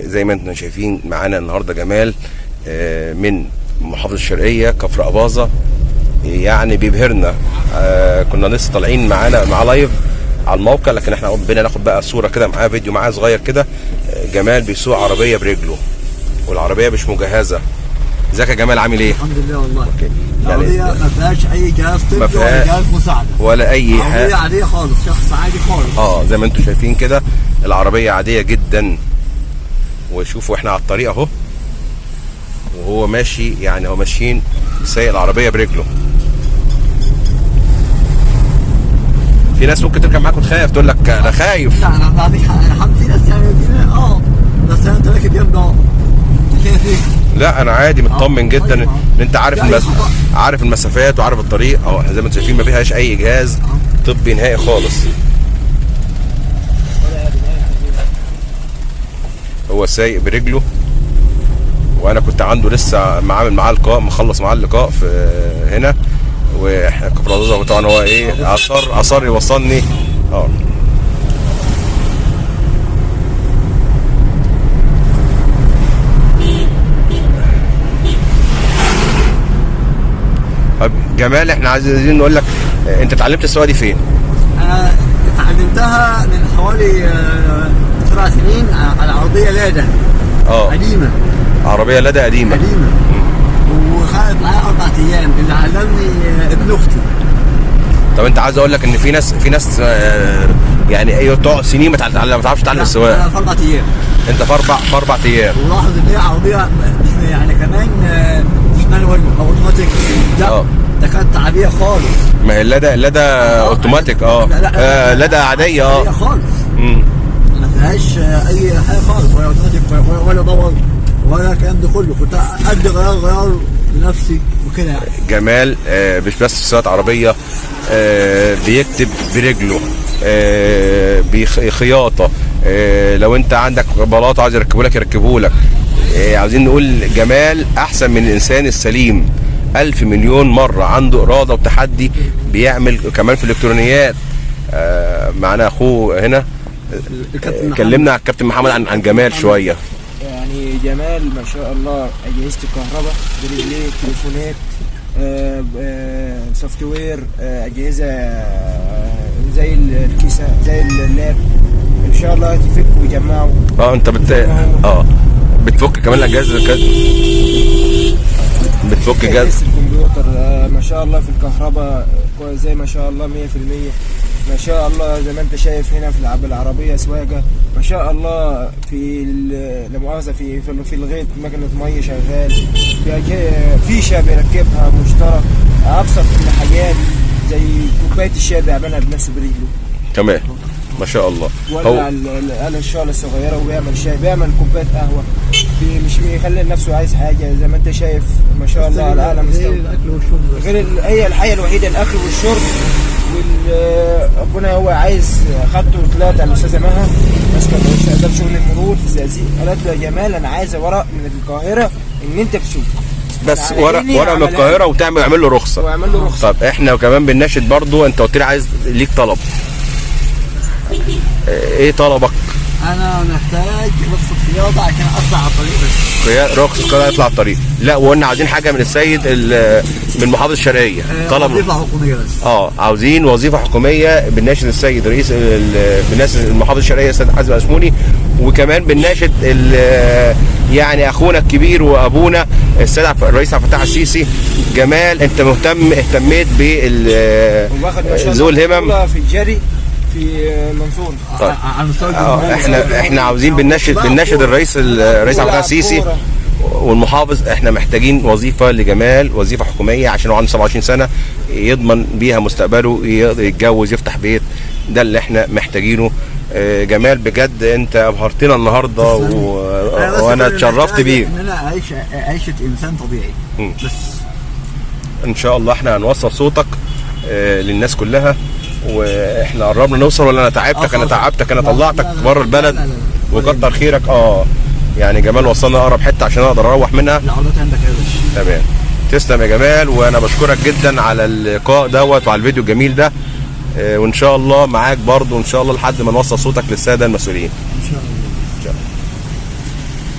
زي ما انتم شايفين معانا النهارده جمال من محافظه الشرقيه كفر اباظه، يعني بيبهرنا. كنا لسه طالعين مع لايف على الموقع، لكن احنا قلنا ناخد بقى صوره كده معاه، فيديو معاه صغير كده. جمال بيسوق عربيه برجله والعربيه مش مجهزه. ازيك يا جمال، عامل ايه؟ الحمد لله والله. اوكي. العربيه ما فيهاش اي جهاز طبي ولا جهاز مساعده ولا اي حاجه، عربيه عاديه خالص، شخص عادي خالص. زي ما انتم شايفين كده العربيه عاديه جدا. وشوفوا احنا على الطريق اهو، وهو ماشي، يعني هو ماشيين سايق العربيه برجله. في ناس ممكن تركب معاك وتخاف، تقول لك انا خايف. لا انا بعمل في ناس يعني بس انت راكب جنبي اهو، انت شايف ايه؟ لا انا عادي مطمن جدا ان انت عارف المسافات وعارف الطريق اهو. زي ما انتم شايفين ما فيهاش اي جهاز طبي نهائي خالص. هو سايق برجله، وانا كنت عنده لسه عامل معاه لقاء، مخلص معاه اللقاء في هنا، واحنا كفر اباظه. طبعا هو ايه، اصر يوصلني. طب جمال، احنا عايزين نقول لك، انت اتعلمت السواقه دي فين؟ انا اتعلمتها من حوالي 7 سنين على عربيه لادا قديمه. عربيه لادا قديمه. وخدت معايا 4 ايام. اللي علمني ابن اختي. طب انت عايز اقول لك ان في ناس يعني تقعد سنين ما تعرفش تتعلم السواقه. انا في 4 ايام. انت في 4 ايام. ولاحظ ان هي عربيه يعني كمان مش مانوال او اوتوماتيك. لا ده كانت عاديه خالص. ما هي اللادا اوتوماتيك. لادا عاديه. عاديه خالص. ما فيهاش اي حاجه خالص، ولا اوتوماتيك ولا باور ولا الكلام ده كله. كنت ادي غيار لنفسي وكده يعني. جمال مش بس في سواقه عربيه، بيكتب برجله، بخياطه. لو انت عندك بلاطه عايز يركبوا لك. عاوزين نقول جمال احسن من الانسان السليم 1000 مليون مره. عنده اراده وتحدي، بيعمل كمان في الالكترونيات. معنا اخوه هنا، كلمنا على الكابتن محمد عن جمال شويه. يعني جمال ما شاء الله اجهزه الكهرباء برجليه، تليفونات، سوفت وير، اجهزه زي الكيسه، زي اللاب، ان شاء الله تفك ويجمعوا. انت بتفك كمان الاجهزه بتفك جهاز الكمبيوتر. ما شاء الله في الكهرباء زي ما شاء الله 100%. ما شاء الله زي ما انت شايف هنا في العربيه سواقه ما شاء الله. في لا مؤاخذه في الغيط مكنه ميه شغال، في فيشه بيركبها مشترك، ابسط من الحاجات زي كوبايه الشاي بيعملها بنفسه برجله كمان ما شاء الله. ولا الآلة الشغلة الصغيرة وبيعمل شاي، بيعمل كوباية قهوة، مش بيخلي نفسه عايز حاجة. زي ما انت شايف ما شاء الله على الآلة مستوى. غير هي الحاجة الوحيدة الأكل والشرب. ربنا هو عايز خدته وطلعت على الأستاذة مها ماسكة شغال شغل المرور في الزقازيق. قالت له يا جمال أنا عايزة ورق من القاهرة إن أنت تسوق، بس ورق من القاهره وتعمل له رخصه. طب احنا كمان بنناشد برضو، انت قلت لي عايز ليك طلب. ايه طلبك؟ انا محتاج رخصه قياده عشان اطلع على الطريق. بس رخصه قياده اطلع على الطريق. لا وقلنا عايزين حاجه من السيد من محافظه الشرقيه. طلب وظيفه حكوميه بس. عاوزين وظيفه حكوميه. بنناشد السيد رئيس المحافظه الشرقيه السيد حازم اسموني، وكمان بنناشد يعني اخونا الكبير وابونا السيد الرئيس عبد الفتاح السيسي. جمال انت اهتميت ذو الهمم في الجري في المنصور. احنا عاوزين بنناشد الرئيس عبد الفتاح السيسي والمحافظ. احنا محتاجين وظيفه لجمال، وظيفه حكوميه، عشان هو عنده 27 سنه يضمن بيها مستقبله، يتجوز، يفتح بيت. ده اللي احنا محتاجينه. جمال بجد انت ابهرتنا النهارده، وانا اتشرفت بيك. ان انا اعيش عيشه انسان طبيعي. بس ان شاء الله احنا هنوصل صوتك للناس كلها. واحنا قربنا نوصل، ولا انا تعبتك؟ انا طلعتك بره البلد وكتر خيرك. يعني جمال وصلنا اقرب حته عشان اقدر اروح منها. العربيات عندك يا باشا. تمام، تسلم يا جمال، وانا بشكرك جدا على اللقاء دوت وعلى الفيديو الجميل ده. وان شاء الله معاك برضو ان شاء الله لحد ما نوصل صوتك للساده المسؤولين. ان شاء الله.